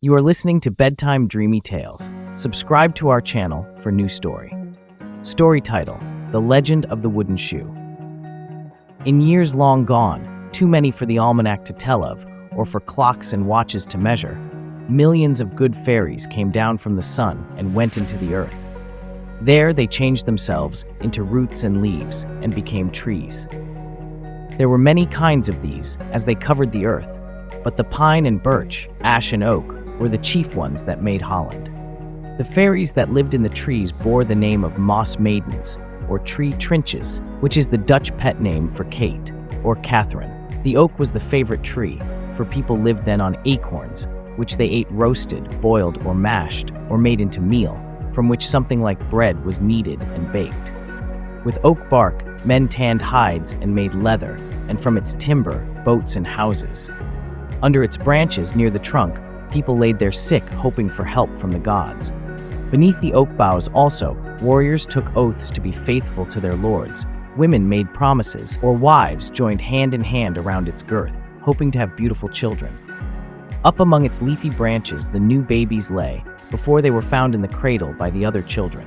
You are listening to Bedtime Dreamy Tales. Subscribe to our channel for new story. Story title: The Legend of the Wooden Shoe. In years long gone, too many for the almanac to tell of, or for clocks and watches to measure, millions of good fairies came down from the sun and went into the earth. There they changed themselves into roots and leaves and became trees. There were many kinds of these as they covered the earth, but the pine and birch, ash and oak were the chief ones that made Holland. The fairies that lived in the trees bore the name of moss maidens, or tree trinches, which is the Dutch pet name for Kate, or Catherine. The oak was the favorite tree, for people lived then on acorns, which they ate roasted, boiled, or mashed, or made into meal, from which something like bread was kneaded and baked. With oak bark, men tanned hides and made leather, and from its timber, boats and houses. Under its branches, near the trunk, people laid their sick, hoping for help from the gods. Beneath the oak boughs also, warriors took oaths to be faithful to their lords. Women made promises, or wives joined hand in hand around its girth, hoping to have beautiful children. Up among its leafy branches the new babies lay, before they were found in the cradle by the other children.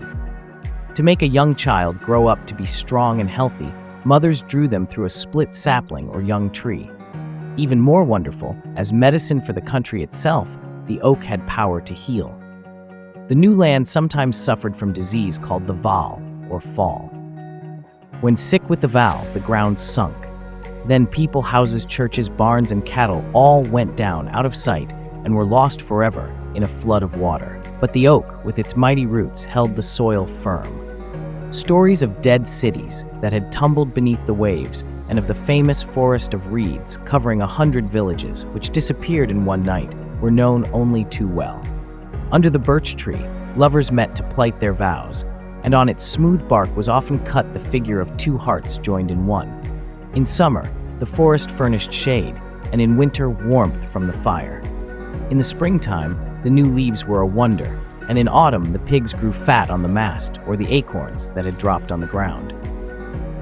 To make a young child grow up to be strong and healthy, mothers drew them through a split sapling or young tree. Even more wonderful, as medicine for the country itself, the oak had power to heal. The new land sometimes suffered from disease called the val, or fall. When sick with the val, the ground sunk. Then people, houses, churches, barns, and cattle all went down out of sight and were lost forever in a flood of water. But the oak, with its mighty roots, held the soil firm. Stories of dead cities that had tumbled beneath the waves, and of the famous forest of reeds covering 100 villages, which disappeared in one night, were known only too well. Under the birch tree, lovers met to plight their vows, and on its smooth bark was often cut the figure of two hearts joined in one. In summer, the forest furnished shade, and in winter, warmth from the fire. In the springtime, the new leaves were a wonder, and in autumn the pigs grew fat on the mast or the acorns that had dropped on the ground.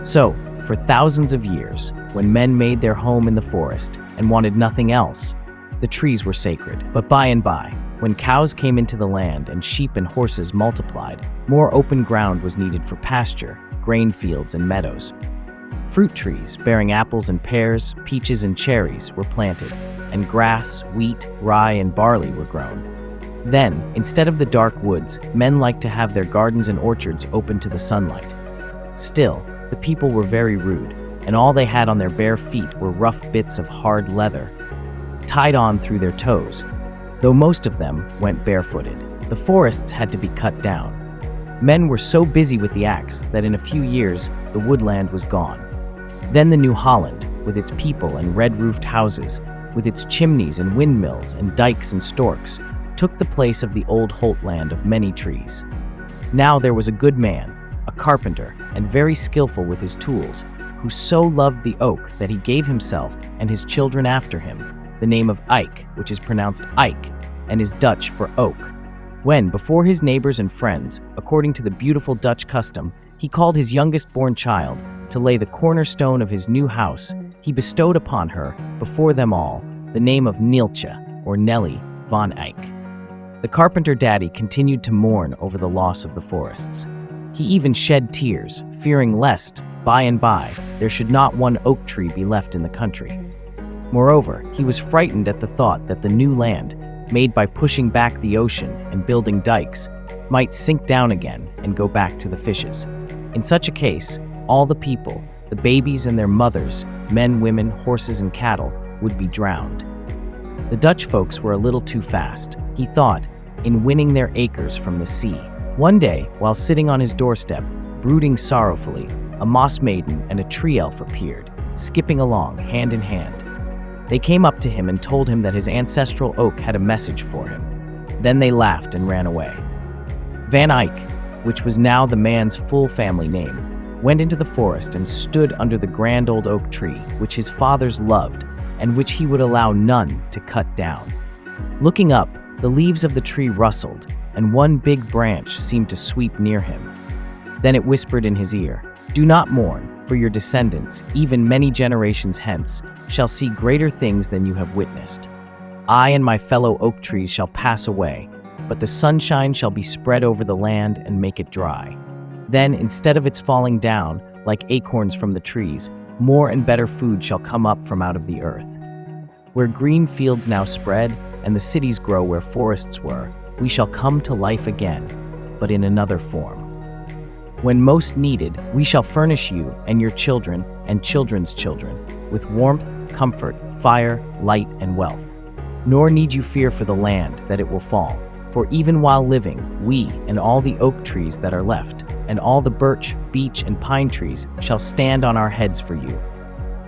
So, for thousands of years, when men made their home in the forest and wanted nothing else, the trees were sacred. But by and by, when cows came into the land and sheep and horses multiplied, more open ground was needed for pasture, grain fields, and meadows. Fruit trees bearing apples and pears, peaches and cherries were planted, and grass, wheat, rye, and barley were grown. Then, instead of the dark woods, men liked to have their gardens and orchards open to the sunlight. Still, the people were very rude, and all they had on their bare feet were rough bits of hard leather, tied on through their toes, though most of them went barefooted. The forests had to be cut down. Men were so busy with the axe that in a few years, the woodland was gone. Then the new Holland, with its people and red-roofed houses, with its chimneys and windmills and dikes and storks, took the place of the old Holtland of many trees. Now there was a good man, a carpenter, and very skillful with his tools, who so loved the oak that he gave himself and his children after him the name of Eyck, which is pronounced Eyck, and is Dutch for oak. When, before his neighbors and friends, according to the beautiful Dutch custom, he called his youngest-born child to lay the cornerstone of his new house, he bestowed upon her, before them all, the name of Neeltje, or Nelly, van Eyck. The carpenter daddy continued to mourn over the loss of the forests. He even shed tears, fearing lest, by and by, there should not one oak tree be left in the country. Moreover, he was frightened at the thought that the new land, made by pushing back the ocean and building dikes, might sink down again and go back to the fishes. In such a case, all the people, the babies and their mothers, men, women, horses, and cattle, would be drowned. The Dutch folks were a little too fast, he thought, in winning their acres from the sea. One day, while sitting on his doorstep, brooding sorrowfully, a moss maiden and a tree elf appeared, skipping along, hand in hand. They came up to him and told him that his ancestral oak had a message for him. Then they laughed and ran away. Van Eyck, which was now the man's full family name, went into the forest and stood under the grand old oak tree, which his fathers loved, and which he would allow none to cut down. Looking up, the leaves of the tree rustled, and one big branch seemed to sweep near him. Then it whispered in his ear, "Do not mourn, for your descendants, even many generations hence, shall see greater things than you have witnessed. I and my fellow oak trees shall pass away, but the sunshine shall be spread over the land and make it dry. Then, instead of its falling down, like acorns from the trees, more and better food shall come up from out of the earth. Where green fields now spread, and the cities grow where forests were, we shall come to life again, but in another form. When most needed, we shall furnish you and your children and children's children with warmth, comfort, fire, light, and wealth. Nor need you fear for the land that it will fall, for even while living, we and all the oak trees that are left, and all the birch, beech, and pine trees shall stand on our heads for you.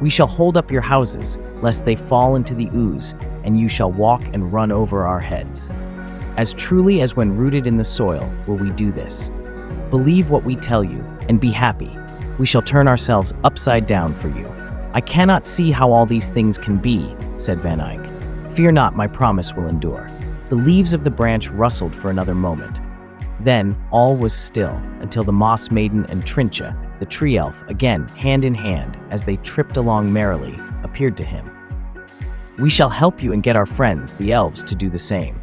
We shall hold up your houses, lest they fall into the ooze, and you shall walk and run over our heads. As truly as when rooted in the soil will we do this. Believe what we tell you, and be happy. We shall turn ourselves upside down for you. I cannot see how all these things can be, said Van Eyck. Fear not, my promise will endure. The leaves of the branch rustled for another moment. Then all was still, until the moss maiden and Trincha, the tree elf, again hand in hand, as they tripped along merrily, appeared to him. We shall help you and get our friends, the elves, to do the same.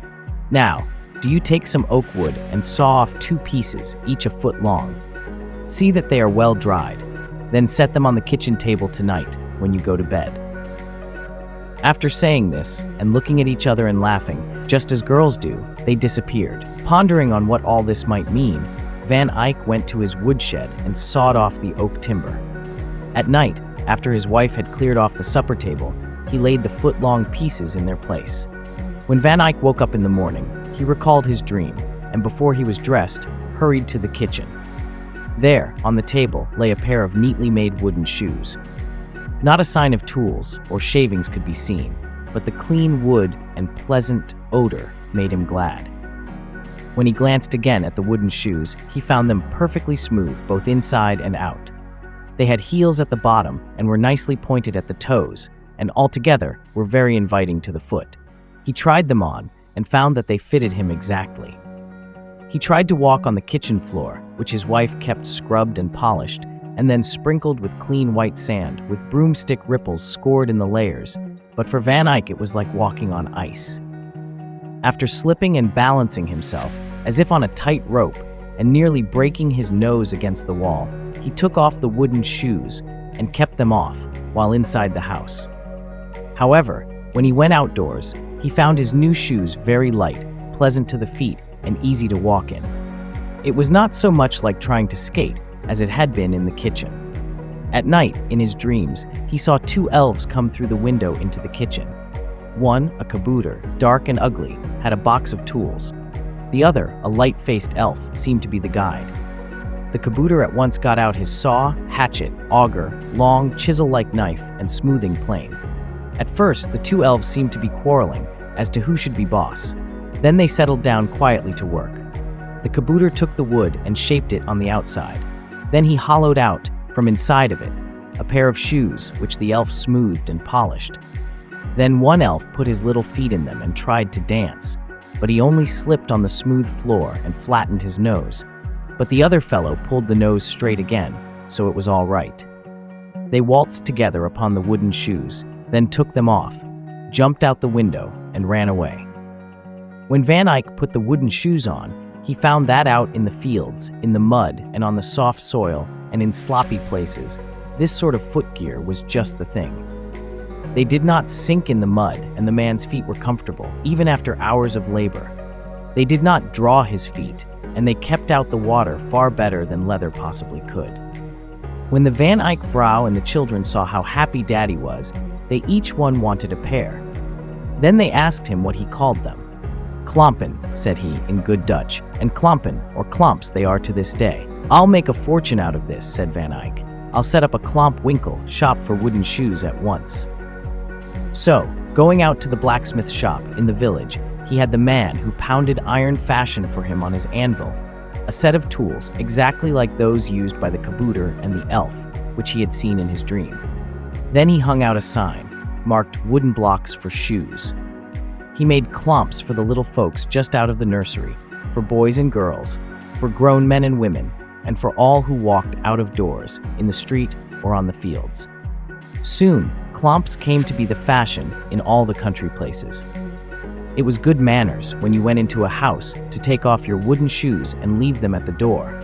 Now, do you take some oak wood and saw off 2 pieces, each a foot long. See that they are well dried. Then set them on the kitchen table tonight when you go to bed. After saying this, and looking at each other and laughing, just as girls do, they disappeared. Pondering on what all this might mean, Van Eyck went to his woodshed and sawed off the oak timber. At night, after his wife had cleared off the supper table, he laid the foot-long pieces in their place. When Van Eyck woke up in the morning, he recalled his dream, and before he was dressed, hurried to the kitchen. There, on the table, lay a pair of neatly made wooden shoes. Not a sign of tools or shavings could be seen, but the clean wood and pleasant odor made him glad. When he glanced again at the wooden shoes, he found them perfectly smooth both inside and out. They had heels at the bottom and were nicely pointed at the toes, and altogether were very inviting to the foot. He tried them on and found that they fitted him exactly. He tried to walk on the kitchen floor, which his wife kept scrubbed and polished, and then sprinkled with clean white sand, with broomstick ripples scored in the layers, but for Van Eyck it was like walking on ice. After slipping and balancing himself, as if on a tight rope, and nearly breaking his nose against the wall, he took off the wooden shoes and kept them off while inside the house. However, when he went outdoors, he found his new shoes very light, pleasant to the feet, and easy to walk in. It was not so much like trying to skate as it had been in the kitchen. At night, in his dreams, he saw 2 elves come through the window into the kitchen. One, a kabouter, dark and ugly, had a box of tools. The other, a light-faced elf, seemed to be the guide. The kabouter at once got out his saw, hatchet, auger, long, chisel-like knife, and smoothing plane. At first, the 2 elves seemed to be quarreling as to who should be boss. Then they settled down quietly to work. The kabouter took the wood and shaped it on the outside. Then he hollowed out, from inside of it, a pair of shoes which the elf smoothed and polished. Then one elf put his little feet in them and tried to dance, but he only slipped on the smooth floor and flattened his nose. But the other fellow pulled the nose straight again, so it was all right. They waltzed together upon the wooden shoes, then took them off, jumped out the window, and ran away. When Van Eyck put the wooden shoes on, he found that out in the fields, in the mud, and on the soft soil, and in sloppy places, this sort of footgear was just the thing. They did not sink in the mud, and the man's feet were comfortable, even after hours of labor. They did not draw his feet, and they kept out the water far better than leather possibly could. When the Van Eyck vrouw and the children saw how happy Daddy was, they each one wanted a pair. Then they asked him what he called them. Klompen, said he, in good Dutch, and klompen, or klomps, they are to this day. I'll make a fortune out of this, said Van Eyck. I'll set up a klomp winkel shop for wooden shoes at once. So, going out to the blacksmith shop in the village, he had the man who pounded iron fashioned for him on his anvil, a set of tools exactly like those used by the kabouter and the elf, which he had seen in his dream. Then he hung out a sign, marked wooden blocks for shoes. He made klomps for the little folks just out of the nursery, for boys and girls, for grown men and women, and for all who walked out of doors, in the street or on the fields. Soon, klomps came to be the fashion in all the country places. It was good manners when you went into a house to take off your wooden shoes and leave them at the door.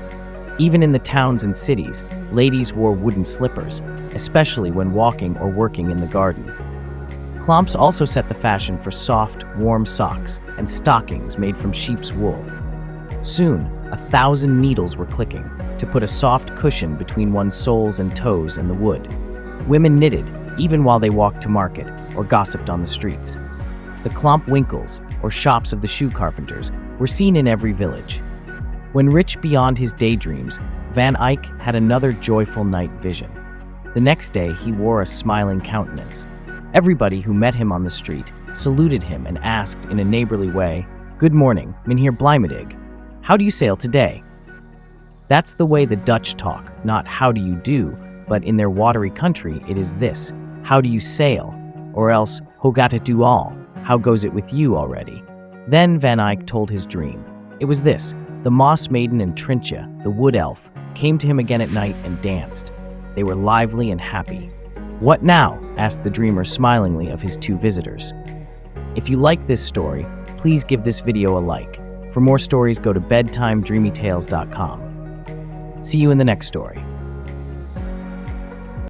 Even in the towns and cities, ladies wore wooden slippers, especially when walking or working in the garden. Klomps also set the fashion for soft, warm socks and stockings made from sheep's wool. Soon, 1,000 needles were clicking to put a soft cushion between one's soles and toes and the wood. Women knitted, even while they walked to market or gossiped on the streets. The klomp winkels, or shops of the shoe carpenters, were seen in every village. When rich beyond his daydreams, Van Eyck had another joyful night vision. The next day, he wore a smiling countenance. Everybody who met him on the street saluted him and asked in a neighborly way, "Good morning, Mynheer Blijmedig. How do you sail today?" That's the way the Dutch talk, not "how do you do," but in their watery country it is this, "How do you sail?" Or else, "Hoe gaat het u al? How goes it with you already?" Then Van Eyck told his dream. It was this: the moss maiden and Trintje, the wood elf, came to him again at night and danced. They were lively and happy. "What now?" asked the dreamer smilingly of his two visitors. If you like this story, please give this video a like. For more stories, go to bedtimedreamytales.com. See you in the next story.